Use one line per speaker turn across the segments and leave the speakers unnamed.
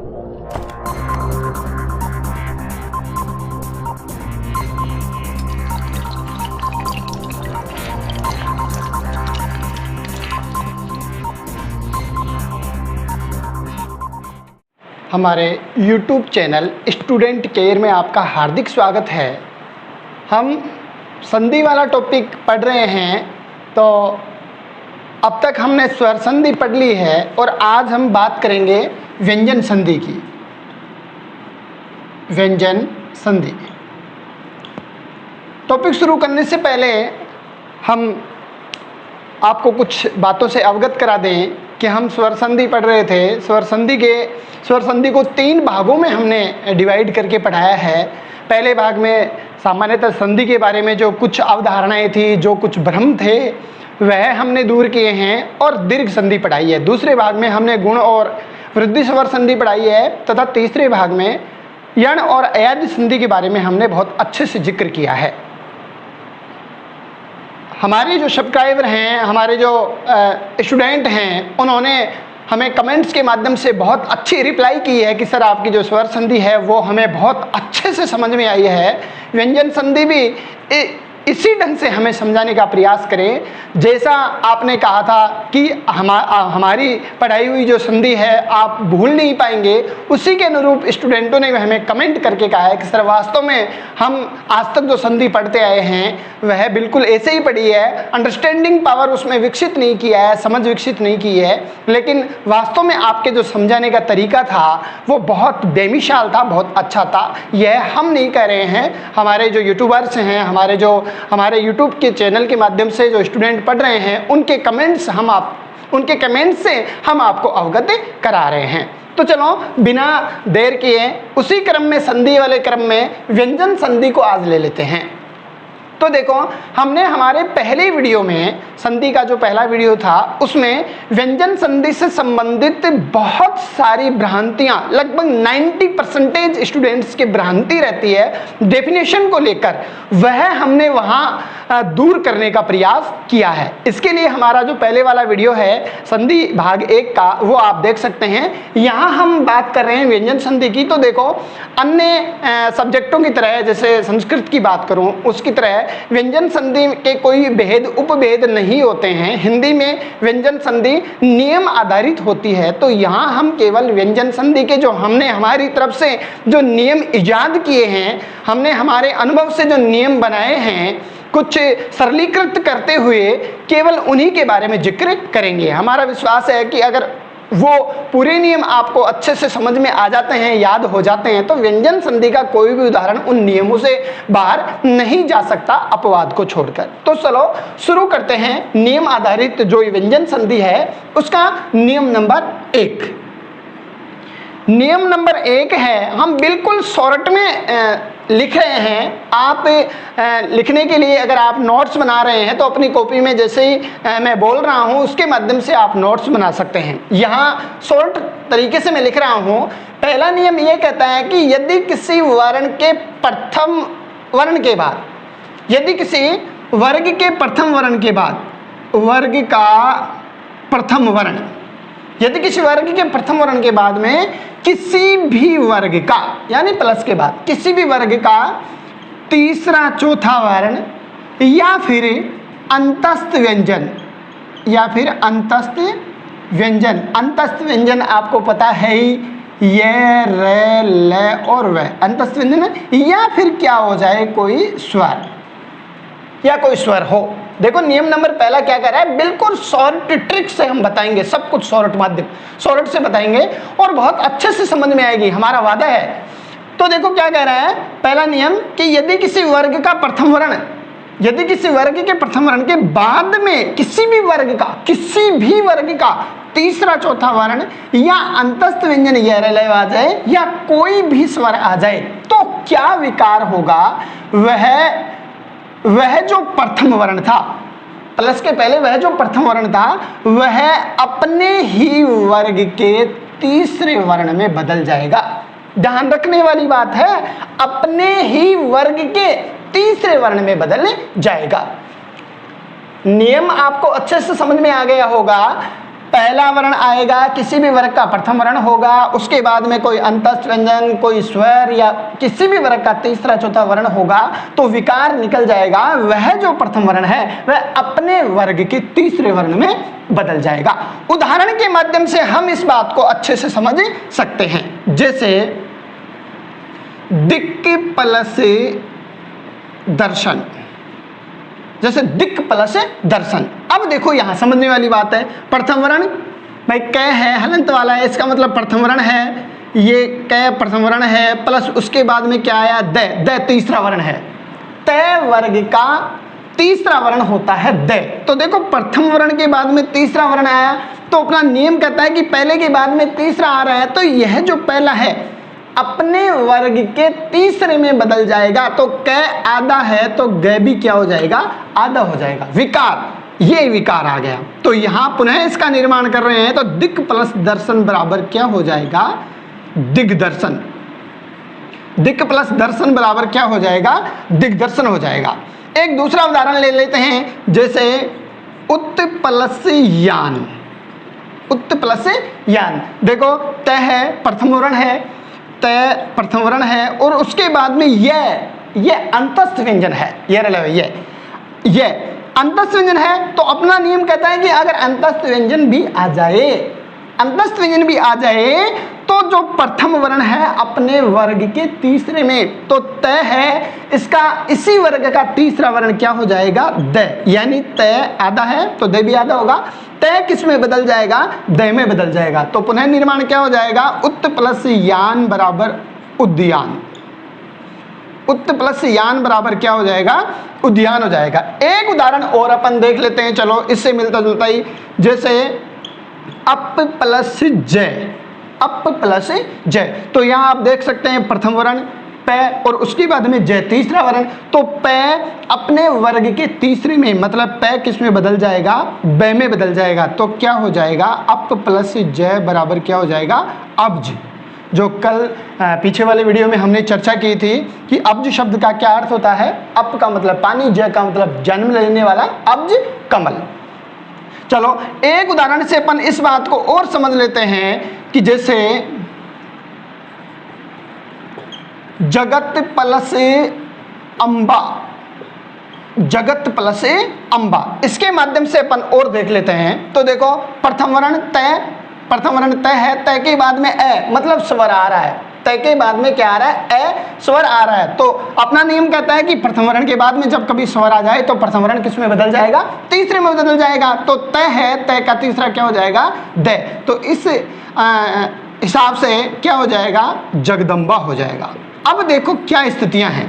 हमारे YouTube channel student care में आपका हार्दिक स्वागत है। हम संधि वाला टॉपिक पढ़ रहे हैं। तो अब तक हमने स्वर संधि पढ़ ली है और आज हम बात करेंगे व्यंजन संधि की। व्यंजन संधि टॉपिक शुरू करने से पहले हम आपको कुछ बातों से अवगत करा दें कि हम स्वर संधि पढ़ रहे थे। स्वर संधि को 3 भागों में हमने डिवाइड करके पढ़ाया है। पहले भाग में सामान्यतः संधि के बारे में जो कुछ अवधारणाएं थी, जो कुछ भ्रम थे, वह हमने दूर किए हैं और दीर्घ संधि पढ़ाई है। दूसरे भाग में हमने गुण और वृद्धि स्वर संधि पढ़ाई है तथा तीसरे भाग में यण और अयाज्य संधि के बारे में हमने बहुत अच्छे से जिक्र किया है। हमारे जो सब्सक्राइबर हैं, हमारे जो स्टूडेंट हैं, उन्होंने हमें कमेंट्स के माध्यम से बहुत अच्छी रिप्लाई की है कि सर आपकी जो स्वर संधि है वो हमें बहुत अच्छे से समझ में आई है। व्यंजन संधि भी इसी ढंग से हमें समझाने का प्रयास करें जैसा आपने कहा था कि हमारी पढ़ाई हुई जो संधि है आप भूल नहीं पाएंगे। उसी के अनुरूप स्टूडेंटों ने हमें कमेंट करके कहा है कि सर वास्तव में हम आज तक जो संधि पढ़ते आए हैं वह बिल्कुल ऐसे ही पढ़ी है, अंडरस्टैंडिंग पावर उसमें विकसित नहीं किया है, समझ विकसित नहीं की है, लेकिन वास्तव में आपके जो समझाने का तरीका था वो बहुत बेमिसाल था, बहुत अच्छा था। यह हम नहीं कह रहे हैं, हमारे जो यूट्यूबर्स हैं, हमारे यूट्यूब के चैनल के माध्यम से जो स्टूडेंट पढ़ रहे हैं उनके कमेंट्स से हम आपको अवगत करा रहे हैं। तो चलो बिना देर किए उसी क्रम में, संधि वाले क्रम में व्यंजन संधि को आज ले लेते हैं। तो देखो, हमने हमारे पहले वीडियो में, संधि का जो पहला वीडियो था, उसमें व्यंजन संधि से संबंधित बहुत सारी भ्रांतियां, लगभग 90% स्टूडेंट्स की भ्रांति रहती है डेफिनेशन को लेकर, वह हमने वहां दूर करने का प्रयास किया है। इसके लिए हमारा जो पहले वाला वीडियो है संधि भाग 1 का, वो आप देख सकते हैं। यहाँ हम बात कर रहे हैं व्यंजन संधि की। तो देखो, अन्य सब्जेक्टों की तरह, जैसे संस्कृत की बात करूं उसकी तरह व्यंजन संधि के कोई भेद उपभेद नहीं होते हैं। हिंदी में व्यंजन संधि नियम आधारित होती है। तो यहाँ हम केवल व्यंजन संधि के जो हमने हमारी तरफ से जो नियम इजाद किए हैं, हमने हमारे अनुभव से जो नियम बनाए हैं, कुछ सरलीकृत करते हुए केवल उन्हीं के बारे में जिक्र करेंगे। हमारा विश्वास है कि अगर वो पूरे नियम आपको अच्छे से समझ में आ जाते हैं, याद हो जाते हैं, तो व्यंजन संधि का कोई भी उदाहरण उन नियमों से बाहर नहीं जा सकता, अपवाद को छोड़कर। तो चलो शुरू करते हैं। नियम आधारित जो व्यंजन संधि है उसका नियम नंबर 1। नियम नंबर 1 है, हम बिल्कुल शॉर्ट में लिख रहे हैं। आप लिखने के लिए अगर आप नोट्स बना रहे हैं तो अपनी कॉपी में जैसे ही मैं बोल रहा हूं उसके माध्यम से आप नोट्स बना सकते हैं। यहाँ शॉर्ट तरीके से मैं लिख रहा हूं। पहला नियम ये कहता है कि यदि किसी वर्ण के प्रथम वर्ण के बाद, यदि किसी वर्ग के प्रथम वर्ण के बाद, वर्ग का प्रथम वर्ण, यदि किसी वर्ग के प्रथम वर्ण के बाद में किसी भी वर्ग का, यानी प्लस के बाद किसी भी वर्ग का तीसरा चौथा वर्ण या फिर अंतस्थ व्यंजन, या फिर अंतस्थ व्यंजन, अंतस्थ व्यंजन आपको पता है ही, ये, रे, ले और वह अंतस्थ व्यंजन है। या फिर क्या हो जाए, कोई स्वर या कोई स्वर हो। देखो, नियम नंबर पहला क्या कह रहा है, बिल्कुल शॉर्ट ट्रिक से हम बताएंगे, सब कुछ शॉर्ट माध्यम, शॉर्ट से बताएंगे और बहुत अच्छे से समझ में आएगी, हमारा वादा है। तो देखो क्या कह रहा है पहला नियम कि यदि किसी वर्ग का प्रथम वर्ण, यदि किसी वर्ग के प्रथम वर्ण के बाद में किसी भी वर्ग का तीसरा चौथा वर्ण या अंतस्थ व्यंजन आ जाए या कोई भी स्वर आ जाए, तो क्या विकार होगा, वह जो प्रथम वर्ण था, प्लस के पहले वह जो प्रथम वर्ण था, वह अपने ही वर्ग के तीसरे वर्ण में बदल जाएगा। ध्यान रखने वाली बात है, अपने ही वर्ग के तीसरे वर्ण में बदल जाएगा। नियम आपको अच्छे से समझ में आ गया होगा। पहला वर्ण आएगा, किसी भी वर्ग का प्रथम वर्ण होगा, उसके बाद में कोई अंतस्थ व्यंजन, कोई स्वर या किसी भी वर्ग का तीसरा चौथा वर्ण होगा तो विकार निकल जाएगा। वह जो प्रथम वर्ण है वह अपने वर्ग के तीसरे वर्ण में बदल जाएगा। उदाहरण के माध्यम से हम इस बात को अच्छे से समझ सकते हैं। जैसे दिक् प्लस दर्शन, जैसे दिक् प्लस दर्शन। अब देखो यहां समझने वाली बात है, प्रथम वर्ण भाई क है, हलंत वाला है, इसका मतलब प्रथम वर्ण है, ये क प्रथम वर्ण है, प्लस उसके बाद में क्या आया द, द तीसरा वर्ण है। तय वर्ग का तीसरा वर्ण होता है द। तो देखो प्रथम वर्ण के बाद में तीसरा वर्ण आया तो अपना नियम कहता है कि पहले के बाद में तीसरा आ रहा है तो यह जो पहला है अपने वर्ग के तीसरे में बदल जाएगा। तो क आधा है तो ग भी क्या हो जाएगा, आधा हो जाएगा। विकार, ये विकार आ गया। तो यहां पुनः इसका निर्माण कर रहे हैं तो दिक् प्लस दर्शन बराबर क्या हो जाएगा, दिग्दर्शन। दिक् प्लस दर्शन बराबर क्या हो जाएगा, दिग्दर्शन हो जाएगा। एक दूसरा उदाहरण ले लेते हैं, जैसे उत प्लस यान। उत प्लस यान, देखो त है प्रथम वर्ण है, तय प्रथम वर्ण है और उसके बाद में ये अंतस्थ व्यंजन है। ये अंतस्थ व्यंजन है तो अपना नियम कहता है कि अगर अंतस्थ व्यंजन भी आ जाए, अंतस्थ व्यंजन भी आ जाए तो जो प्रथम वर्ण है अपने वर्ग के तीसरे में, तो तय है इसका इसी वर्ग का तीसरा वर्ण क्या हो जाएगा, द। यानी तय आधा है तो द भी आधा होगा। तय किस में बदल जाएगा, द में बदल जाएगा। तो पुनः निर्माण क्या हो जाएगा, उत प्लस यान बराबर उद्यान। उत प्लस यान बराबर क्या हो जाएगा, उद्यान हो जाएगा। एक उदाहरण और अपन देख लेते हैं, चलो इससे मिलता जुलता ही, जैसे अप प्लस जय। अप प्लस जय, तो यहां आप देख सकते हैं प्रथम वर्ण प और उसके बाद में जय तीसरा वर्ण। तो प अपने वर्ग के तीसरे में, मतलब प किस में बदल जाएगा, ब में बदल जाएगा। तो क्या हो जाएगा, अप प्लस जय बराबर क्या हो जाएगा, अब्ज। जो कल पीछे वाले वीडियो में हमने चर्चा की थी कि अब्ज शब्द का क्या अर्थ होता है, अप का मतलब पानी, जय का मतलब जन्म लेने वाला, अब्ज कमल। चलो एक उदाहरण से अपन इस बात को और समझ लेते हैं कि जैसे जगत प्लस अंबा। जगत प्लस अंबा, इसके माध्यम से अपन और देख लेते हैं। तो देखो प्रथम वर्ण तय, प्रथम वर्ण तय है, तय के बाद में ए मतलब स्वर आ रहा है, तय के बाद में क्या आ रहा है, ए स्वर आ रहा है। तो अपना नियम कहता है कि प्रथम वर्ण के बाद में जब कभी स्वर आ जाए तो प्रथम वर्ण किस में बदल जाएगा, तीसरे में बदल जाएगा। तो तय है, तय का तीसरा क्या हो जाएगा, द। तो इस हिसाब से क्या हो जाएगा, जगदम्बा हो जाएगा। अब देखो क्या स्थितियां हैं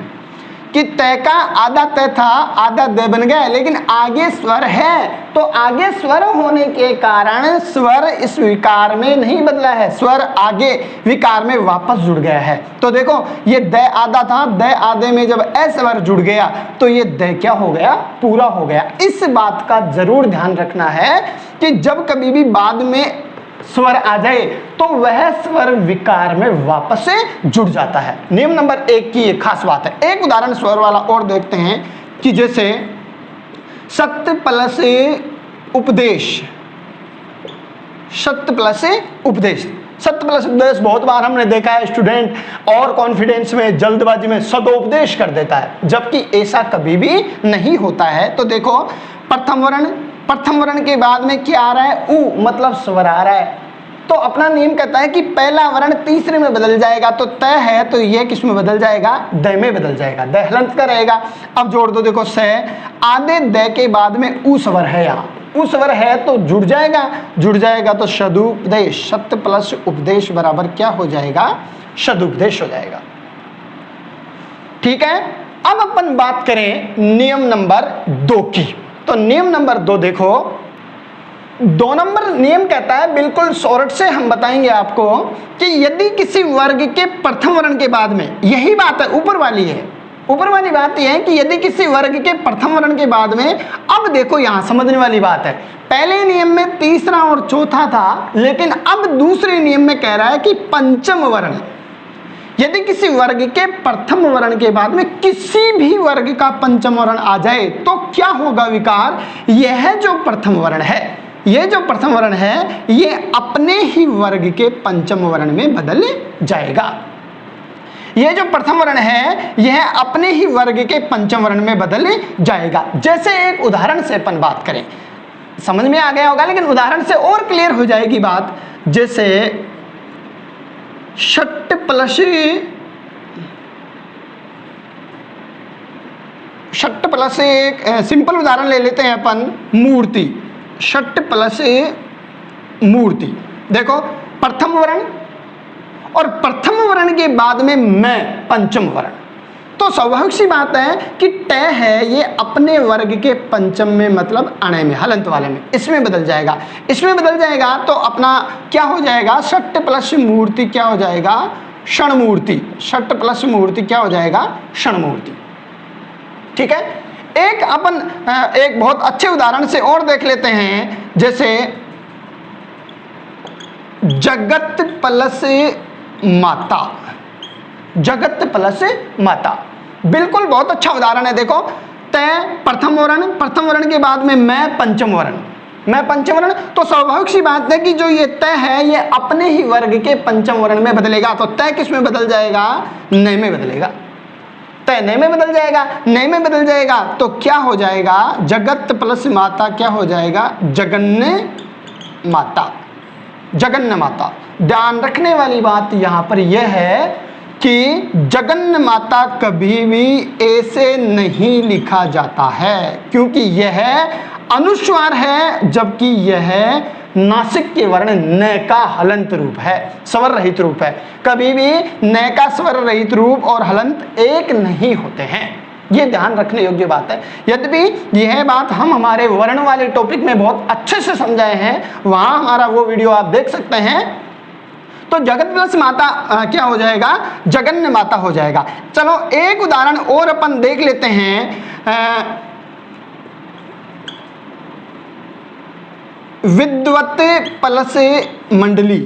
कि तय का आधा तय था, आधा द बन गया, लेकिन आगे स्वर है तो आगे स्वर होने के कारण स्वर इस विकार में नहीं बदला है, स्वर आगे विकार में वापस जुड़ गया है। तो देखो ये द आधा था, द आधे में जब ए स्वर जुड़ गया तो ये द क्या हो गया, पूरा हो गया। इस बात का जरूर ध्यान रखना है कि जब कभी भी बाद में स्वर आ जाए तो वह स्वर विकार में वापस से जुड़ जाता है। नियम नंबर 1 की एक खास बात है। एक उदाहरण स्वर वाला और देखते हैं कि जैसे सत्य प्लस उपदेश। सत्य प्लस उपदेश, सत्य प्लस उपदेश बहुत बार हमने देखा है स्टूडेंट और कॉन्फिडेंस में जल्दबाजी में सदोपदेश कर देता है, जबकि ऐसा कभी भी नहीं होता है। तो देखो प्रथम वर्ण के बाद में क्या आ रहा है, उ मतलब स्वर आ रहा है। तो अपना नियम कहता है कि पहला वर्ण तीसरे में बदल जाएगा। तो तय है तो यह किस में बदल जाएगा, द में बदल जाएगा, द हलंत का रहेगा। अब जोड़ दो, देखो स आधे द के बाद में उ स्वर है, यहाँ उ स्वर है तो जुड़ जाएगा तो सदुपदेश। सत्य प्लस उपदेश बराबर क्या हो जाएगा, सदुपदेश हो जाएगा। ठीक है। अब अपन बात करें नियम नंबर 2 की। तो नियम नंबर 2 देखो, 2 नंबर नियम कहता है, बिल्कुल शॉर्ट से हम बताएंगे आपको कि यदि किसी वर्ग के प्रथम वर्ण के बाद में, यही बात है ऊपर वाली है, ऊपर वाली बात यह है कि यदि किसी वर्ग के प्रथम वर्ण के बाद में, अब देखो यहां समझने वाली बात है, पहले नियम में तीसरा और चौथा था, लेकिन अब दूसरे नियम में कह रहा है कि पंचम वर्ण। यदि किसी वर्ग के प्रथम वर्ण के बाद में किसी भी वर्ग का पंचम वर्ण आ जाए तो क्या होगा विकार, यह जो प्रथम वर्ण है ये जो प्रथम वर्ण है ये अपने ही वर्ग के पंचम वर्ण में बदल जाएगा। ये जो प्रथम वर्ण है यह अपने ही वर्ग के पंचम वर्ण में बदल जाएगा। जैसे एक उदाहरण से अपन बात करें, समझ में आ गया होगा, लेकिन उदाहरण से और क्लियर हो जाएगी बात। जैसे षट प्लस एक सिंपल उदाहरण ले लेते हैं अपन, मूर्ति। षट प्लस मूर्ति, देखो प्रथम वर्ण और प्रथम वर्ण के बाद में मैं पंचम वर्ण, तो स्वाभाविक सी बात है कि ट है ये अपने वर्ग के पंचम में मतलब अणे में, हलंत वाले में, इसमें बदल जाएगा। इसमें बदल जाएगा तो अपना क्या हो जाएगा, षट प्लस मूर्ति क्या हो जाएगा, क्षण मूर्ति। षट प्लस मूर्ति क्या हो जाएगा, क्षण मूर्ति। ठीक है, एक अपन एक बहुत अच्छे उदाहरण से और देख लेते हैं। जैसे जगत प्लस माता, जगत प्लस माता, बिल्कुल बहुत अच्छा उदाहरण है। देखो तय प्रथम वर्ण, प्रथम वर्ण के बाद में मैं पंचम वर्ण, मैं पंचम वर्ण, तो स्वाभाविक सी बात है कि जो ये तय है ये अपने ही वर्ग के पंचम वर्ण में बदलेगा। तो तय किस में बदल जाएगा, नय में बदलेगा। तय नय में बदल जाएगा, नय में बदल जाएगा तो क्या हो जाएगा, जगत प्लस माता क्या हो जाएगा, जगन्य माता, जगन्य माता। ध्यान रखने वाली बात यहां पर यह है कि जगन्य माता कभी भी ऐसे नहीं लिखा जाता है, क्योंकि यह अनुस्वार है, जबकि यह नासिक के वर्ण न का हलंत रूप है, स्वर रहित रूप है। कभी भी न का स्वर रहित रूप और हलंत एक नहीं होते हैं, ये ध्यान रखने योग्य बात है। यद्यपि यह बात हम हमारे वर्ण वाले टॉपिक में बहुत अच्छे से समझाए हैं, वहां हमारा वो वीडियो आप देख सकते हैं। तो जगत प्लस माता क्या हो जाएगा, जगन्य माता हो जाएगा। चलो एक उदाहरण और अपन देख लेते हैं। विद्वत प्लस मंडली,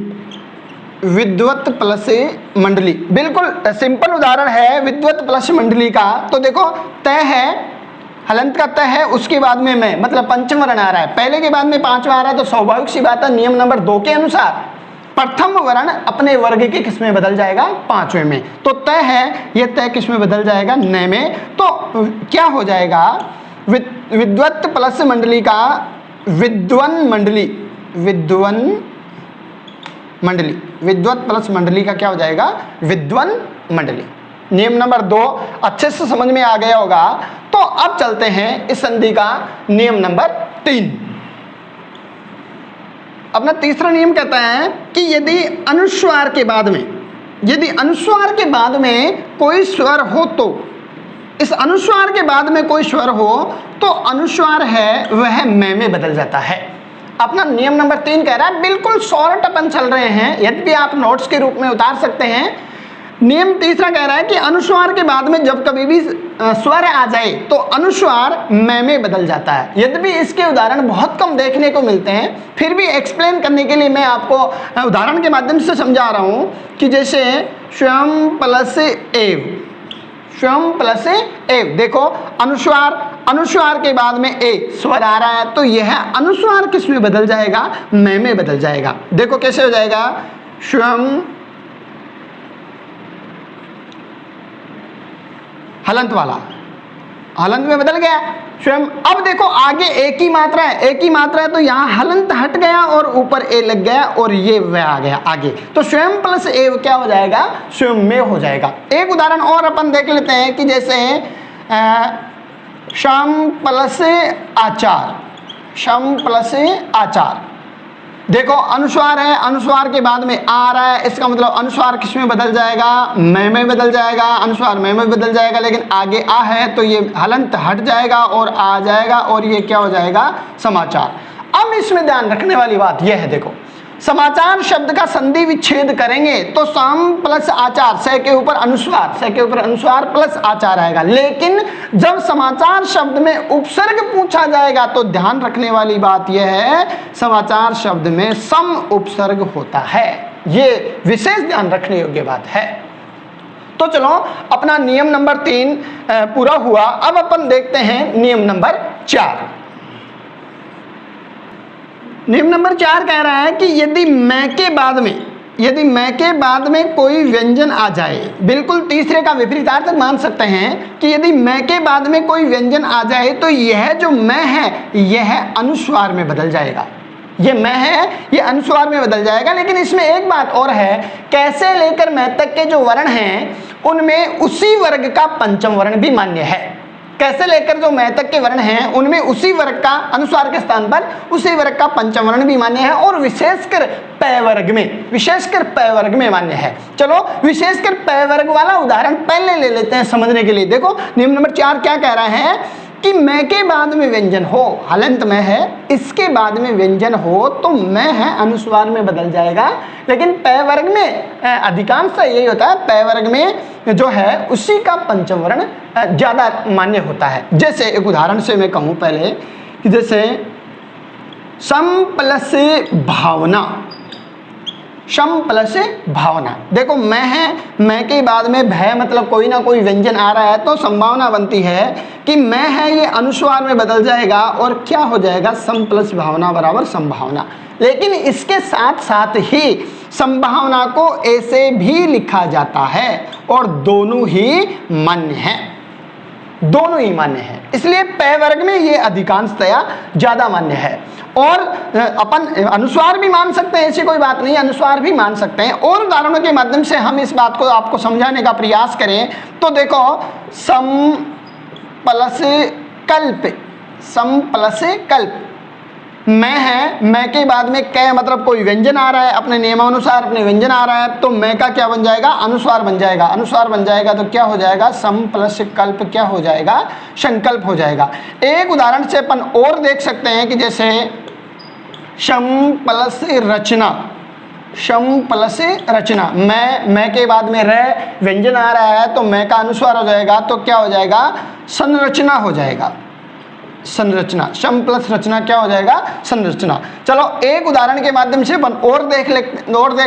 विद्वत प्लस मंडली, बिल्कुल सिंपल उदाहरण है विद्वत प्लस मंडली का। तो देखो तय है, हलंत का तय है, उसके बाद में मैं मतलब पंचम वर्ण आ रहा है, पहले के बाद में पांचवा आ रहा है। तो स्वाभाविक सी बात है नियम नंबर 2 के अनुसार प्रथम वर्ण अपने वर्ग के किस में बदल जाएगा, पांचवें में। तो तय है, यह तय किस में बदल जाएगा, नय में। तो क्या हो जाएगा, विद्वत प्लस मंडली का विद्वन मंडली, विद्वन मंडली, विद्वत प्लस मंडली का क्या हो जाएगा, विद्वन मंडली। नियम नंबर 2 अच्छे से समझ में आ गया होगा। तो अब चलते हैं इस संधि का नियम नंबर 3। अपना तीसरा नियम कहता है कि यदि अनुस्वार के बाद में, यदि अनुस्वार के बाद में कोई स्वर हो, तो इस अनुस्वार के बाद में कोई स्वर हो तो अनुस्वार है वह मैं में बदल जाता है। अपना नियम नंबर 3 कह रहा है, बिल्कुल शॉर्ट अपन चल रहे हैं, यद्यपि आप नोट्स के रूप में उतार सकते हैं। नियम तीसरा कह रहा है कि अनुस्वार के बाद में जब कभी भी स्वर आ जाए तो अनुस्वार मैं में बदल जाता है। यद्यपि इसके उदाहरण बहुत कम देखने को मिलते हैं, फिर भी एक्सप्लेन करने के लिए मैं आपको उदाहरण के माध्यम से समझा रहा हूं कि जैसे स्वयं प्लस एव, स्वयं प्लस एव, देखो अनुस्वार, अनुस्वार के बाद में ए स्वर आ रहा है, तो यह अनुस्वार किस में बदल जाएगा, मैं में बदल जाएगा। देखो कैसे हो जाएगा, स्वयं हलंत वाला, हलंत में बदल गया स्वयं। अब देखो आगे एक ही मात्रा है, एक ही मात्रा है, तो यहाँ हलंत हट गया और ऊपर ए लग गया और ये वह आ गया आगे, तो स्वयं प्लस एव क्या हो जाएगा, स्वयं में हो जाएगा। एक उदाहरण और अपन देख लेते हैं कि जैसे शम प्लस आचार, शम प्लस आचार, देखो अनुस्वार है, अनुस्वार के बाद में आ रहा है, इसका मतलब अनुस्वार किस में बदल जाएगा, मैं में बदल जाएगा, अनुस्वार मैं में बदल जाएगा, लेकिन आगे आ है तो ये हलंत हट जाएगा और आ जाएगा और ये क्या हो जाएगा, समाचार। अब इसमें ध्यान रखने वाली बात यह है, देखो समाचार शब्द का संधि विच्छेद करेंगे तो सम प्लस आचार, से के ऊपर अनुस्वार, से के ऊपर अनुस्वार प्लस आचार आएगा। लेकिन जब समाचार शब्द में उपसर्ग पूछा जाएगा तो ध्यान रखने वाली बात यह है, समाचार शब्द में सम उपसर्ग होता है, ये विशेष ध्यान रखने योग्य बात है। तो चलो अपना नियम नंबर 3 पूरा हुआ। अब अपन देखते हैं नियम नंबर 4। नियम नंबर 4 कह रहा है कि यदि मैं के बाद में कोई व्यंजन आ जाए, बिल्कुल तीसरे का विपरीतार्थ मान सकते हैं कि यदि मैं के बाद में कोई व्यंजन आ जाए तो यह जो मैं है यह अनुस्वार में बदल जाएगा। ये मैं है ये अनुस्वार में बदल जाएगा। लेकिन इसमें एक बात और है, कैसे लेकर मैं तक के जो वर्ण हैं उनमें उसी वर्ग का पंचम वर्ण भी मान्य है। कैसे लेकर जो मैं तक के वर्ण हैं उनमें उसी वर्ग का अनुस्वार के स्थान पर उसी वर्ग का पंचम वर्ण भी मान्य है, और विशेषकर पै वर्ग में मान्य है। चलो विशेषकर पै वर्ग वाला उदाहरण पहले ले लेते हैं समझने के लिए। देखो नियम नंबर 4 क्या कह रहा है कि मैं के बाद में व्यंजन हो, हलंत में है, इसके बाद में व्यंजन हो तो मैं है अनुस्वार में बदल जाएगा। लेकिन पै वर्ग में अधिकांशतः यही होता है, पै वर्ग में जो है उसी का पंचम वर्ण ज्यादा मान्य होता है। जैसे एक उदाहरण से मैं कहूं पहले कि जैसे सम प्लस भावना, शम प्लस भावना। देखो मैं है, मैं के बाद में भय मतलब कोई ना कोई व्यंजन आ रहा है तो संभावना बनती है कि मैं है ये अनुस्वार में बदल जाएगा और क्या हो जाएगा, सम प्लस भावना बराबर संभावना। लेकिन इसके साथ साथ ही संभावना को ऐसे भी लिखा जाता है और दोनों ही मान्य हैं, इसलिए पै वर्ग में ये अधिकांशतया ज्यादा मान्य है। और अपन अनुस्वार भी मान सकते हैं, ऐसी कोई बात नहीं, अनुस्वार भी मान सकते हैं। और उदाहरणों के माध्यम से हम इस बात को आपको समझाने का प्रयास करें तो देखो सम प्लस कल्प, मैं है, मैं के बाद में कै मतलब कोई व्यंजन आ रहा है, अपने नियमानुसार अपने व्यंजन आ रहा है तो मैं का क्या बन जाएगा, अनुस्वार बन जाएगा। तो क्या हो जाएगा, सम प्लस कल्प क्या हो जाएगा, संकल्प हो जाएगा। एक उदाहरण से अपन और देख सकते हैं कि जैसे शम प्लस रचना, मैं के बाद में रह व्यंजन आ रहा है तो मैं का अनुस्वार हो जाएगा तो क्या हो जाएगा, संरचना हो जाएगा, संरचना। शम प्लस रचना क्या हो जाएगा, संरचना। चलो एक उदाहरण के माध्यम से अपन और देख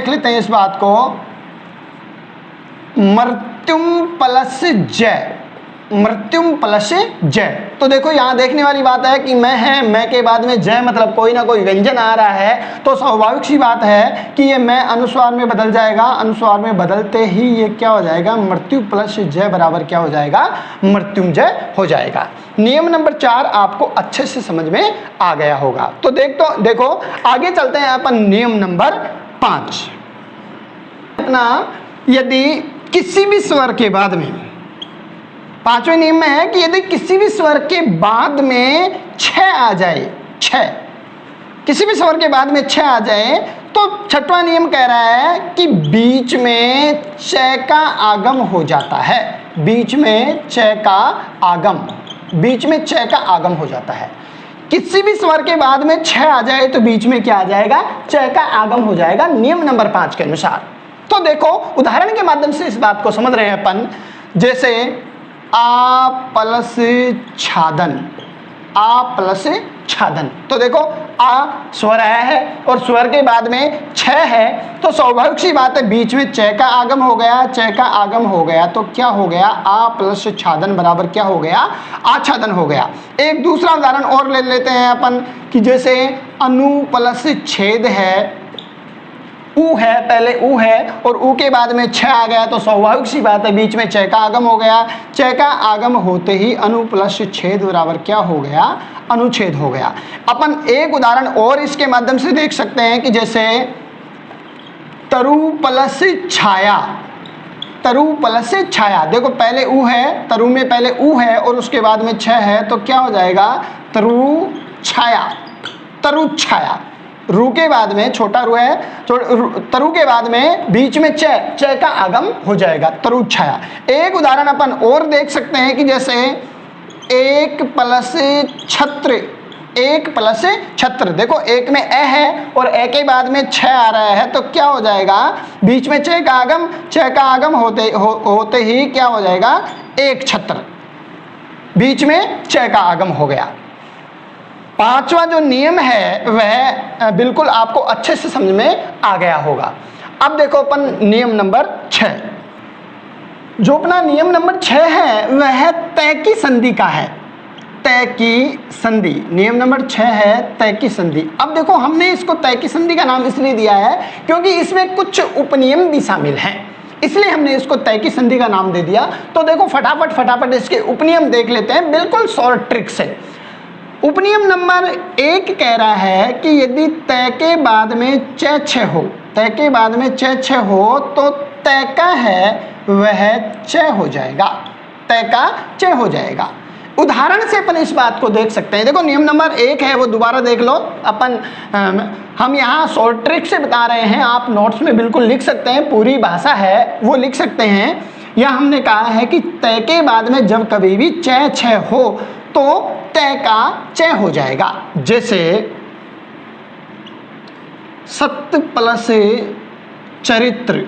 लेते हैं इस बात को। मृत्युम प्लस जय, तो देखो यहाँ देखने वाली बात है कि मैं है, मैं के बाद में जय मतलब कोई ना कोई व्यंजन आ रहा है तो स्वाभाविक सी बात है कि ये मैं अनुस्वार में बदल जाएगा। अनुस्वार में बदलते ही ये क्या हो जाएगा, मृत्यु प्लस जय बराबर क्या हो जाएगा, मृत्युंजय हो जाएगा। नियम नंबर 4 आपको अच्छे से समझ में आ गया होगा। तो देखो आगे चलते हैं अपन नियम नंबर 5। अपना यदि किसी भी स्वर के बाद में, 5वें नियम में है कि यदि किसी भी स्वर के बाद में 6 आ जाए, किसी भी स्वर के बाद में 6 आ जाए तो 6वां नियम कह रहा है कि बीच में च का आगम हो जाता है, बीच में च का आगम हो जाता है। किसी भी स्वर के बाद में 6 आ जाए तो बीच में क्या आ जाएगा, च का आगम हो जाएगा नियम नंबर 5 के अनुसार। तो देखो उदाहरण के माध्यम से इस बात को समझ रहे हैं अपन। जैसे आ प्लस छादन, तो देखो आ स्वर आया है और स्वर के बाद में 6 है तो स्वाभाविक सी बात है बीच में च का आगम हो गया, तो क्या हो गया, आ प्लस छादन बराबर क्या हो गया, आच्छादन हो गया। एक दूसरा उदाहरण और ले लेते हैं अपन कि जैसे अनु प्लस छेद है, ऊ है, पहले ऊ है और ऊ के बाद में 6 आ गया तो स्वाभाविक सी बात है बीच में च का आगम हो गया। च का आगम होते ही अनु प्लस छेद बराबर क्या हो गया, अनुच्छेद हो गया। अपन एक उदाहरण और इसके माध्यम से देख सकते हैं कि जैसे तरु प्लस छाया, देखो पहले ऊ है, तरु में पहले ऊ है और उसके बाद में 6 है तो क्या हो जाएगा, तरु छाया। रू के बाद में छोटा रू है, तरु के बाद में बीच में च का आगम हो जाएगा, तरु छाया। एक उदाहरण अपन और देख सकते हैं कि जैसे एक प्लस छत्र, देखो एक में ए है और ए के बाद में 6 आ रहा है तो क्या हो जाएगा, बीच में च का आगम होते ही क्या हो जाएगा, एक छत्र, बीच में च का आगम हो गया। 5वां जो नियम है वह बिल्कुल आपको अच्छे से समझ में आ गया होगा। अब देखो अपन नियम नंबर 6, जो अपना नियम नंबर 6 है वह तय की संधि का है। तय की संधि, नियम नंबर 6 है तय की संधि। अब देखो हमने इसको तय की संधि का नाम इसलिए दिया है क्योंकि इसमें कुछ उपनियम भी शामिल हैं, इसलिए हमने इसको तय की संधि का नाम दे दिया। तो देखो फटाफट इसके उपनियम देख लेते हैं, बिल्कुल शॉर्ट ट्रिक से। उपनियम नंबर 1 कह रहा है कि यदि तय के बाद में च छ हो, तय के बाद में च छ हो तो तय का है वह च हो जाएगा, तय का च हो जाएगा। उदाहरण से अपन इस बात को देख सकते हैं। देखो नियम नंबर 1 है वो दोबारा देख लो। अपन हम यहाँ शॉर्ट ट्रिक से बता रहे हैं, आप नोट्स में बिल्कुल लिख सकते हैं, पूरी भाषा है वो लिख सकते हैं। या हमने कहा है कि तय के बाद में जब कभी भी च छ हो तो तय का च हो जाएगा। जैसे सत्य प्लस चरित्र,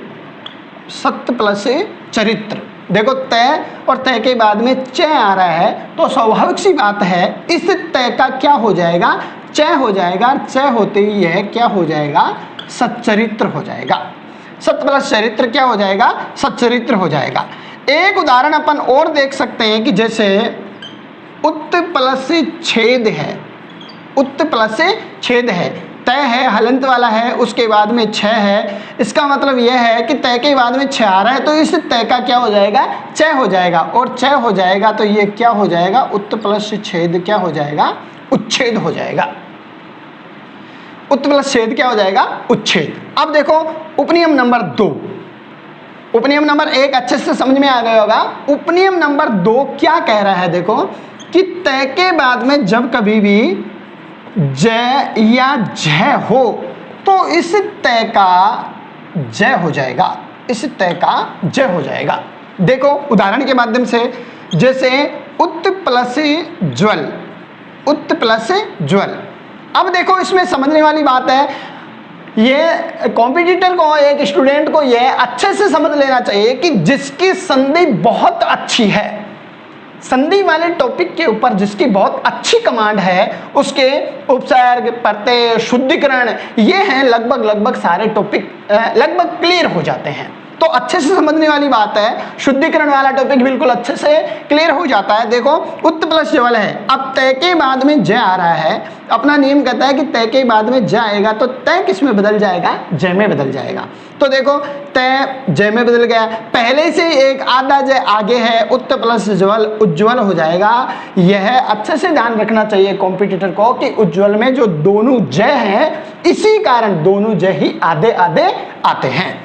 सत्य प्लस चरित्र, देखो तय और तय के बाद में च आ रहा है तो स्वाभाविक सी बात है इस तय का क्या हो जाएगा, च हो जाएगा। च होते ही यह क्या हो जाएगा, सच्चरित्र हो जाएगा। सत्य प्लस चरित्र क्या हो जाएगा, सच्चरित्र हो जाएगा। एक उदाहरण अपन और देख सकते हैं कि जैसे उत्त प्लस छेद है, उत्त प्लस छेद है, तय है हलंत वाला है, उसके बाद में छ है। इसका मतलब यह है कि तय के बाद में छ आ रहा है तो इस तय का क्या हो जाएगा, च हो जाएगा। और च हो जाएगा तो ये क्या हो जाएगा, उत्त प्लस छेद क्या हो जाएगा, उच्छेद हो जाएगा। उत्त प्लस छेद क्या हो जाएगा, उच्छेद। अब देखो उपनियम नंबर 2, उपनियम नंबर 1 अच्छे से समझ में आ गया होगा। उपनियम नंबर 2 क्या कह रहा है, देखो कि तय के बाद में जब कभी भी ज या झ हो तो इस तय का ज हो जाएगा, इस तय का ज हो जाएगा। देखो उदाहरण के माध्यम से, जैसे उत्त प्लस ज्वल, उत्त प्लस ज्वल। अब देखो इसमें समझने वाली बात है, ये कॉम्पिटिटर को, एक स्टूडेंट को ये अच्छे से समझ लेना चाहिए कि जिसकी संधि बहुत अच्छी है, संधि वाले टॉपिक के ऊपर जिसकी बहुत अच्छी कमांड है, उसके उपसर्ग, प्रत्यय, शुद्धिकरण, ये हैं लगभग सारे टॉपिक लगभग क्लियर हो जाते हैं। तो अच्छे से समझने वाली बात है, शुद्धिकरण वाला टॉपिक बिल्कुल अच्छे से क्लियर हो जाता है। देखो उत्त प्लस ज्वल है, अब तय के बाद में ज आ रहा है, अपना नियम कहता है कि तय के बाद में ज आएगा तो तय किस में बदल जाएगा, ज में बदल जाएगा। तो देखो तय ज में बदल गया, पहले से एक आधा ज आगे है, उत्त प्लस ज्वल उज्ज्वल हो जाएगा। यह अच्छे से ध्यान रखना चाहिए कॉम्पिटिटर को कि उज्ज्वल में जो दोनों ज हैं, इसी कारण दोनों ज ही आधे आधे आते हैं।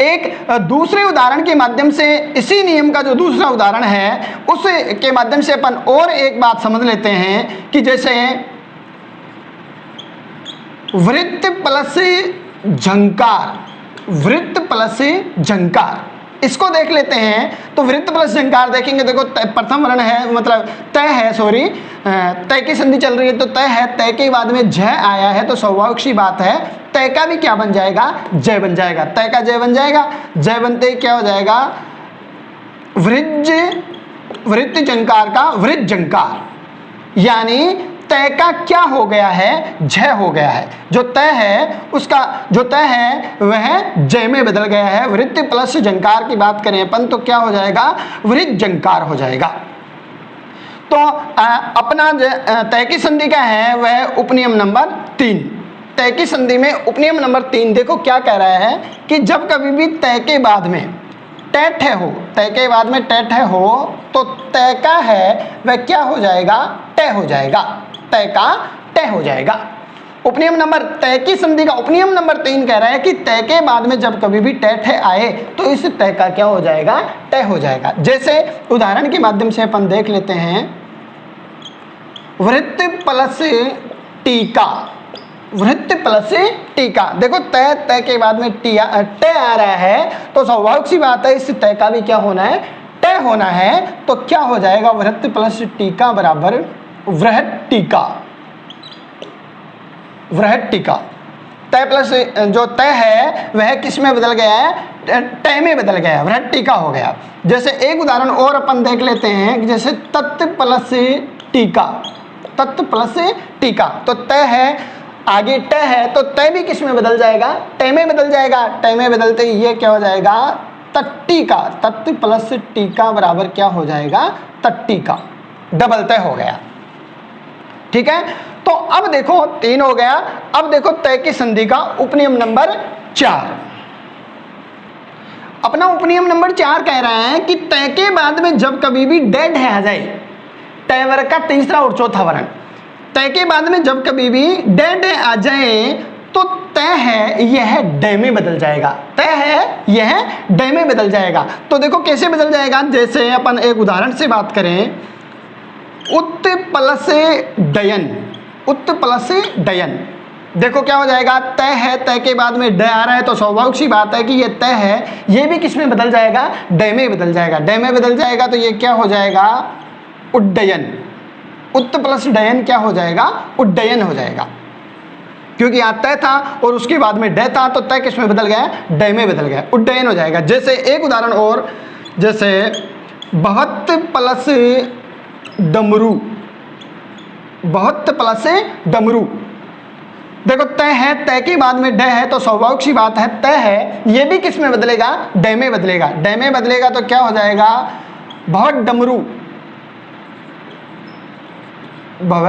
एक दूसरे उदाहरण के माध्यम से, इसी नियम का जो दूसरा उदाहरण है उस के माध्यम से अपन और एक बात समझ लेते हैं कि जैसे वृत्त प्लस झंकार, वृत्त प्लस झंकार, इसको देख लेते हैं। तो वृत्त प्लस झंकार देखेंगे, देखो प्रथम वर्ण है, मतलब तय है, सॉरी तय की संधि चल रही है तो तय है, तय के बाद में झ आया है तो स्वाभाविक सी बात है तय का भी क्या बन जाएगा, जय बन जाएगा। तय का जय बन जाएगा, जय बनते ही क्या हो जाएगा, वृज्ज, वृत्त झंकार का वृत्त झंकार, यानी तय का क्या हो गया है, झ हो गया है। जो तय है उसका जो तय है वह जय में बदल गया है। वृत्त प्लस झंकार की बात करें अपन तो क्या हो जाएगा, वृत्त झंकार हो जाएगा। तो अपना तय की संधि का है वह उपनियम नंबर 3। तय की संधि में उपनियम नंबर 3 देखो क्या कह रहा है कि जब कभी भी तय के बाद में टैठ हो, तय के बाद में टैठ हो तो तय का है वह क्या हो जाएगा, तय हो जाएगा, तय का तय हो जाएगा। उपनियम नंबर तय की संधि का उपनियम नंबर 3 कह रहा है कि तय के बाद में जब कभी भी टैठ आए तो इस तय का क्या हो जाएगा, तय हो जाएगा। जैसे उदाहरण के माध्यम से अपन देख लेते हैं, वृत्त प्लस टीका, वृत्त प्लस टीका। देखो तय, तय के बाद में टय आ रहा है तो स्वाभाविक सी बात है इस तय का भी क्या होना है, तय होना है। तो क्या हो जाएगा, वृत्त प्लस टीका बराबर वृहत टीका, वृहत टीका। तय प्लस जो तय है वह किस में बदल गया है, तय में बदल गया, वृहत टीका हो गया। जैसे एक उदाहरण और अपन देख लेते हैं, जैसे तत्व प्लस टीका, तत्व प्लस टीका। तो तय है, आगे तय है तो तय भी किस में बदल जाएगा, तय में बदल जाएगा। तय में बदलते ही ये क्या हो जाएगा, तट्टी का, तत्व प्लस टीका बराबर क्या हो जाएगा, तट्टी का। डबल तय हो गया। ठीक है, तो अब देखो 3 हो गया। अब देखो तय की संधि का उपनियम नंबर 4। अपना उपनियम नंबर 4 कह रहा है कि तय के बाद में जब कभी भी डेड है आ जाए, तय वर्ग का तीसरा और चौथा वर्ण, तय के बाद में जब कभी भी डेड है आ जाए तो तय है यह डे में बदल जाएगा। तय है यह डे में बदल जाएगा। तो देखो कैसे बदल जाएगा, जैसे अपन एक उदाहरण से बात करें, उत प्लस डयन, उत प्लस डयन। देखो क्या हो जाएगा, तय है, तय के बाद में ड आ रहा है तो स्वाभाविक सी बात है कि ये तय है, ये भी किस में बदल जाएगा, डे में बदल जाएगा। डे में बदल जाएगा तो ये क्या हो जाएगा, उड्डयन। उत प्लस डयन क्या हो जाएगा, उड्डयन हो जाएगा, क्योंकि यहाँ तय था और उसके बाद में डे था तो तय किस में बदल गया, डे में बदल गया, उड्डयन हो जाएगा। जैसे एक उदाहरण और, जैसे बहुत प्लस डमरू, बहुत प्लस डमरू। देखो तय है, तय के बाद में डे है तो स्वाभाविक सी बात है तय है, ये भी किस में बदलेगा, डे में बदलेगा। डे में बदलेगा तो क्या हो जाएगा, बहुत डमरू, भव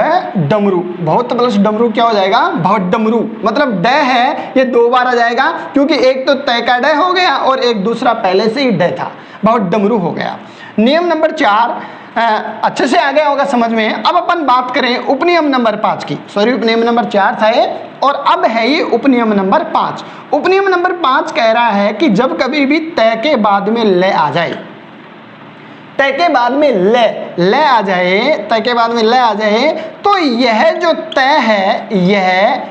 डमरू, बहुत प्लस डमरू क्या हो जाएगा, बहुत डमरू। मतलब डे है ये 2 बार आ जाएगा, क्योंकि एक तो तय का डे हो गया और एक दूसरा पहले से ही डे था, बहुत डमरू हो गया। नियम नंबर 4 अच्छे से आ गया होगा समझ में। अब अपन बात करें उपनियम नंबर 5 की, सॉरी उपनियम नंबर 4 था ये और अब है ये उपनियम नंबर 5। उपनियम नंबर 5 कह रहा है कि जब कभी भी तय के बाद में ले आ जाए, तय के बाद में ले आ जाए, तय के बाद में ले आ जाए तो यह जो तय है यह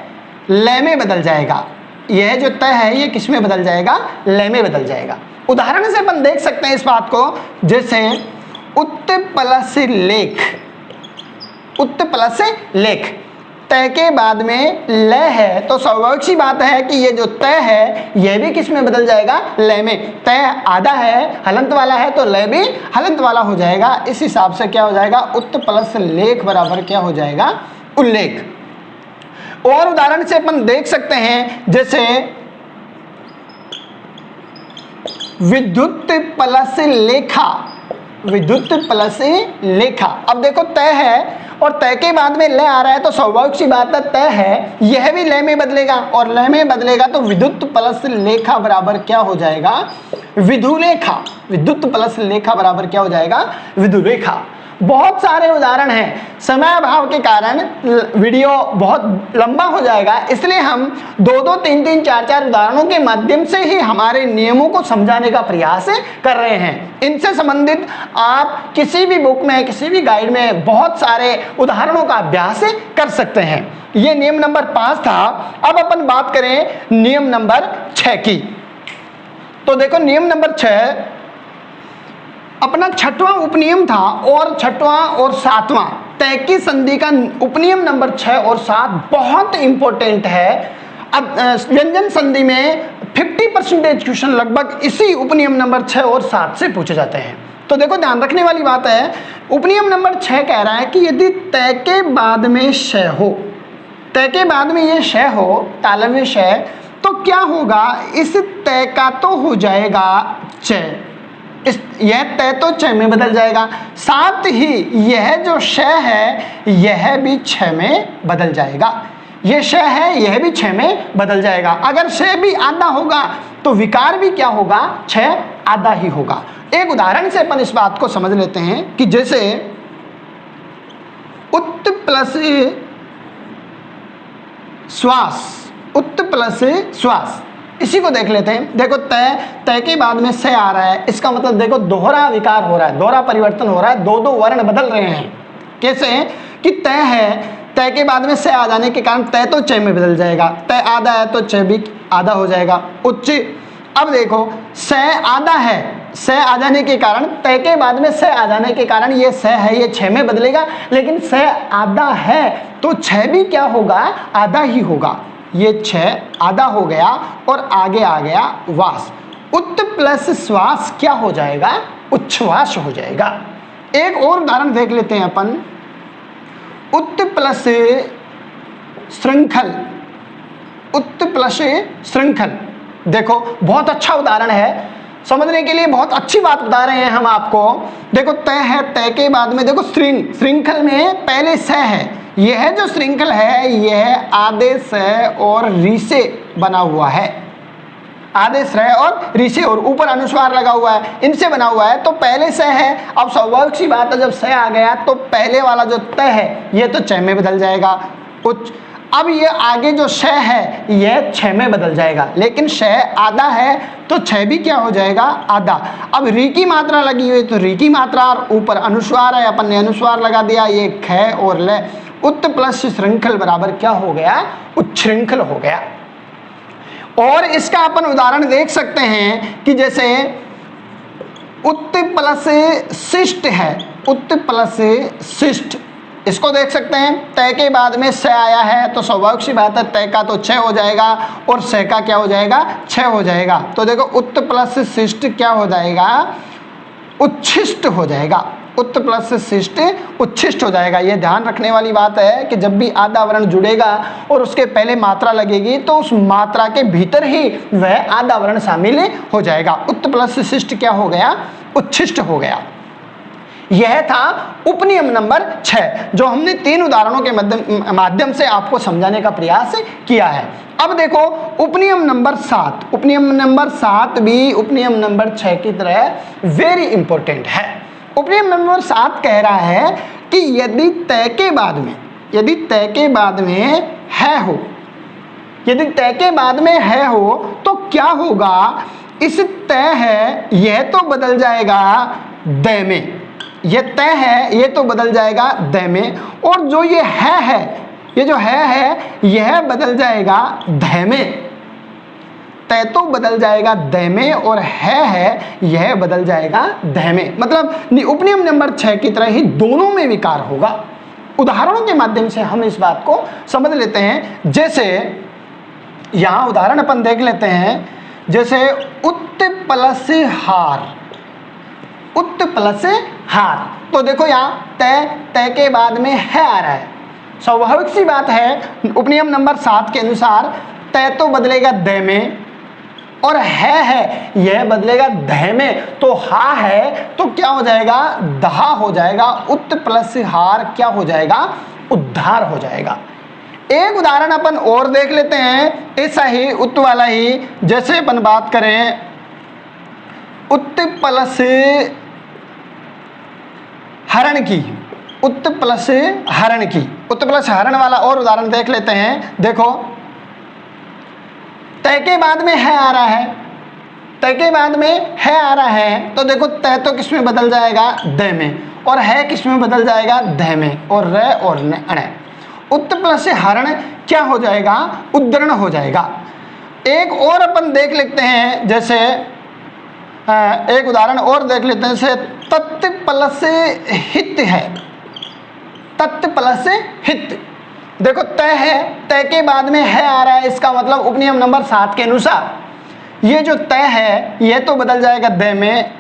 ले में बदल जाएगा। यह जो तय है ये किस में बदल जाएगा, ले में बदल जाएगा। उदाहरण से अपन देख सकते हैं इस बात को, जैसे उत प्लस लेख, उत प्लस लेख, तय के बाद में ले है तो स्वाभाविक सी बात है कि ये जो तय है यह भी किस में बदल जाएगा, ले में। तय आधा है, हलंत वाला है तो ले भी हलंत वाला हो जाएगा। इस हिसाब से क्या हो जाएगा, उत प्लस लेख बराबर क्या हो जाएगा, उल्लेख। और उदाहरण से अपन देख सकते हैं, जैसे विद्युत प्लस लेखा, विद्युत प्लस लेखा। अब देखो तय है और तय के बाद में ले आ रहा है तो स्वाभाविक सी बात है तय है, यह भी ले में बदलेगा और ले में बदलेगा तो विद्युत प्लस लेखा बराबर क्या हो जाएगा, विधुलेखा। विद्युत प्लस लेखा बराबर क्या हो जाएगा, विधुलेखा। बहुत सारे उदाहरण हैं, समय अभाव के कारण वीडियो बहुत लंबा हो जाएगा, इसलिए हम 2-2, 3-3, 4-4 उदाहरणों के माध्यम से ही हमारे नियमों को समझाने का प्रयास कर रहे हैं। इनसे संबंधित आप किसी भी बुक में, किसी भी गाइड में बहुत सारे उदाहरणों का अभ्यास कर सकते हैं। ये नियम नंबर 5 था। अब अपन बात करें नियम नंबर 6 की। तो देखो नियम नंबर 6 अपना 6वां उपनियम था और 6वां और 7वां तय की संधि का उपनियम नंबर 6 और 7 बहुत इंपॉर्टेंट है। अब व्यंजन संधि में 50% क्वेश्चन लगभग इसी उपनियम नंबर 6 और 7 से पूछे जाते हैं। तो देखो ध्यान रखने वाली बात है, उपनियम नंबर 6 कह रहा है कि यदि तय के बाद में शय हो, तय के बाद में ये शय हो, तालव्य शय, तो क्या होगा, इस तय का तो हो जाएगा चय, यह तय तो चय में बदल जाएगा, साथ ही यह जो शय है यह भी क्षय में बदल जाएगा। यह शय है यह भी क्षय में बदल जाएगा। अगर शय भी आधा होगा तो विकार भी क्या होगा, क्षय आधा ही होगा। एक उदाहरण से अपन इस बात को समझ लेते हैं कि जैसे उत प्लस श्वास, उत प्लस श्वास, इसी को देख लेते हैं। देखो तय, तय के बाद में से आ रहा है, इसका मतलब देखो दोहरा विकार हो रहा है, दोहरा परिवर्तन हो रहा है, 2-2 वर्ण बदल रहे हैं। कैसे कि तय है, तय के बाद में से आ जाने के कारण तय तो चय में बदल जाएगा, तय आधा है तो चय भी आधा हो जाएगा। उच्च, अब देखो से आधा है, से आ जाने के कारण, तय के बाद में से आ जाने के कारण ये से है ये छह में बदलेगा, लेकिन से आधा है तो छह भी क्या होगा, आधा ही होगा। ये 6 आधा हो गया और आगे आ गया वास। उत प्लस श्वास क्या हो जाएगा, उच्छ्वास हो जाएगा। एक और उदाहरण देख लेते हैं अपन, उत प्लस श्रृंखल, उत प्लस श्रृंखल। देखो बहुत अच्छा उदाहरण है, समझने के लिए बहुत अच्छी बात बता रहे हैं हम आपको। देखो तय है, तय के बाद में देखो श्रृंखल में पहले स है। यह जो श्रृंखल है यह आदेश है और री से बना हुआ है, आदेश है और री से, और ऊपर अनुस्वार लगा हुआ है, इनसे बना हुआ है। तो पहले स है। अब स्वाभाविक सी बात है, जब स आ गया तो पहले वाला जो तय है ये तो च में बदल जाएगा उच्च। अब ये आगे जो श है यह छ में बदल जाएगा, लेकिन श आधा है तो छ भी क्या हो जाएगा, आधा। अब री की मात्रा लगी हुई तो री की मात्रा, और ऊपर अनुस्वार है, अपन ने अनुस्वार लगा दिया, ये ख और ल। उत्त प्लस श्रृंखल बराबर क्या हो गया, उच्छृंखल हो गया। और इसका अपन उदाहरण देख सकते हैं कि जैसे उत्त प्लस शिष्ट है, उत्त प्लस शिष्ट, इसको देख सकते हैं। तय के बाद में स आया है तो स्वाभाविक सी बात है तय का तो छ हो जाएगा और स का क्या हो जाएगा, छ हो जाएगा। तो देखो उत्त प्लस शिष्ट क्या हो जाएगा, उच्छिष्ट हो जाएगा। उत्त प्लस शिष्ट उच्छिष्ट हो जाएगा। यह ध्यान रखने वाली बात है कि जब भी आधा वर्ण जुड़ेगा और उसके पहले मात्रा लगेगी तो उस मात्रा के भीतर ही वह आधा वर्ण शामिल हो जाएगा। उत्त प्लस शिष्ट क्या हो गया, उच्छिष्ट हो गया। यह था उपनियम नंबर 6 जो हमने 3 उदाहरणों के माध्यम से आपको समझाने का प्रयास किया है। अब देखो उपनियम नंबर 7, उपनियम नंबर 7 भी उपनियम नंबर 6 की तरह वेरी इंपॉर्टेंट है। उपनियम नंबर 7 कह रहा है कि यदि तय के बाद में, यदि तय के बाद में है हो, यदि तय के बाद में है हो तो क्या होगा, इस तय है यह तो बदल जाएगा दय में, यह तय है ये तो बदल जाएगा दय में, और जो ये है ये जो है यह बदल जाएगा ध में। तय तो बदल जाएगा दय में और है यह बदल जाएगा ध में। मतलब उपनियम नंबर 6 की तरह ही दोनों में विकार होगा। उदाहरणों के माध्यम से हम इस बात को समझ लेते हैं। जैसे यहां उदाहरण अपन देख लेते हैं, जैसे उत्त प्लस हार, उत्त प्लस हार। तो देखो यहाँ तय के बाद में है आ रहा है, स्वाभाविक सी बात है उपनियम नंबर 7 के अनुसार तय तो बदलेगा द में और है यह बदलेगा ध में। तो हा है तो क्या हो जाएगा, दहा हो जाएगा। उत्त प्लस हार क्या हो जाएगा, उद्धार हो जाएगा। एक उदाहरण अपन और देख लेते हैं, ऐसा ही उत्त वाला ही। जैसे अपन बात करें उत्त प्लस हरण की, उत्त प्लस हरण की, उत्त प्लस हरण वाला और उदाहरण देख लेते हैं। देखो तय के बाद में है आ रहा है, तय के बाद में है आ रहा है तो देखो तय तो किस में बदल जाएगा, द में, और है किस में बदल जाएगा, ध में, और र और न अण। उत्त प्लस हरण क्या हो जाएगा, उद्धरण हो जाएगा। एक और अपन देख लेते हैं, जैसे एक उदाहरण और देख लेते हैं। जैसे तत् प्लस हित है, तत् प्लस हित। देखो तय है, तय के बाद में है आ रहा है, इसका मतलब उपनियम नंबर 7 के अनुसार ये जो तय है यह तो बदल जाएगा द में,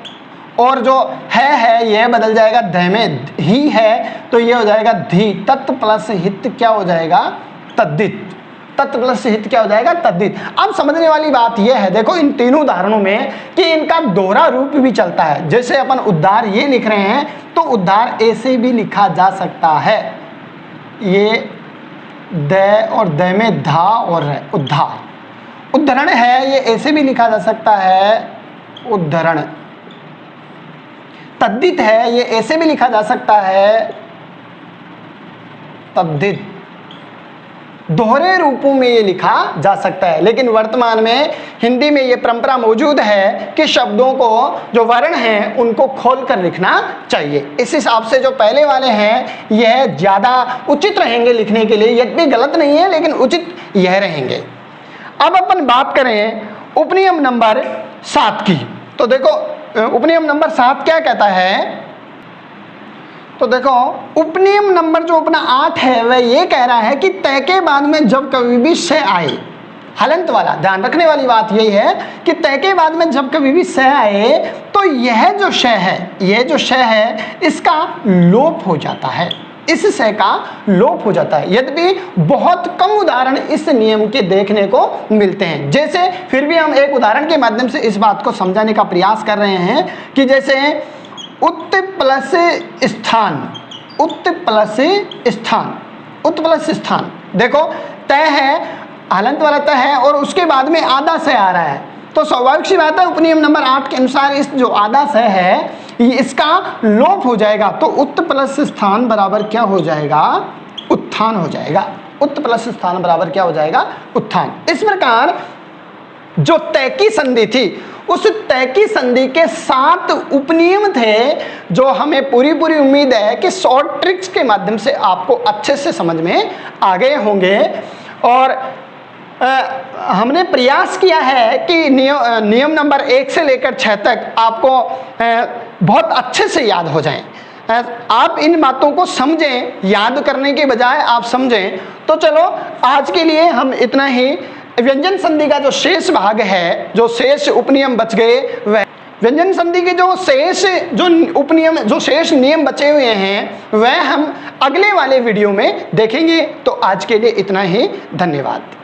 और जो है यह बदल जाएगा ध में। ही है तो ये हो जाएगा धी। तत् प्लस हित क्या हो जाएगा, तद्दित। तत् प्लस हित क्या हो जाएगा, तद्दित। अब समझने वाली बात यह है, देखो इन तीनों उदाहरणों में कि इनका दोहरा रूप भी चलता है। जैसे अपन उद्धार ये लिख रहे हैं तो उद्धार ऐसे भी लिखा जा सकता है, ये द और द में धा और है, उद्धार। उद्धरण है ये ऐसे भी लिखा जा सकता है, उद्धरण। तद्दित है ये ऐसे भी लिखा जा सकता है, तद्दित। दोहरे रूपों में ये लिखा जा सकता है, लेकिन वर्तमान में हिंदी में ये परंपरा मौजूद है कि शब्दों को जो वर्ण हैं उनको खोलकर लिखना चाहिए। इस हिसाब से जो पहले वाले हैं यह ज़्यादा उचित रहेंगे लिखने के लिए। यह भी गलत नहीं है लेकिन उचित यह रहेंगे। अब अपन बात करें उपनियम नंबर 7 की, तो देखो उपनियम नंबर 7 क्या कहता है। तो देखो उपनियम नंबर जो अपना 8 है वह ये कह रहा है कि तय के बाद में जब कभी भी श आए, हलंत वाला, ध्यान रखने वाली बात यही है कि तय के बाद में जब कभी भी श आए तो यह जो श है, यह जो श है इसका लोप हो जाता है। इस से का लोप हो जाता है। यद्यपि बहुत कम उदाहरण इस नियम के देखने को मिलते हैं। जैसे फिर भी हम एक उदाहरण के माध्यम से इस बात को समझाने का प्रयास कर रहे हैं कि जैसे उत प्लस स्थान, उत प्लस स्थान, उत प्लस स्थान, देखो तय है, हलंत वाला तय है और उसके बाद में आधा से आ रहा है, तो स्वाभाविक सी बात है उपनियम नंबर 8 के अनुसार इस जो आधा से है इसका लोप हो जाएगा, तो उत प्लस स्थान बराबर क्या हो जाएगा, उत्थान हो जाएगा। उत प्लस स्थान बराबर क्या हो जाएगा, उत्थान। इस प्रकार जो तय की संधि थी उस तय की संधि के 7 उपनियम थे जो हमें पूरी उम्मीद है कि शॉर्ट ट्रिक्स के माध्यम से आपको अच्छे से समझ में आ गए होंगे। और हमने प्रयास किया है कि नियम नंबर 1 से लेकर 6 तक आपको बहुत अच्छे से याद हो जाएं। आप इन बातों को समझें, याद करने के बजाय आप समझें। तो चलो आज के लिए हम इतना ही। व्यंजन संधि का जो शेष भाग है, जो शेष उपनियम बच गए, वह व्यंजन संधि के जो शेष जो शेष नियम बचे हुए हैं वह हम अगले वाले वीडियो में देखेंगे। तो आज के लिए इतना ही, धन्यवाद।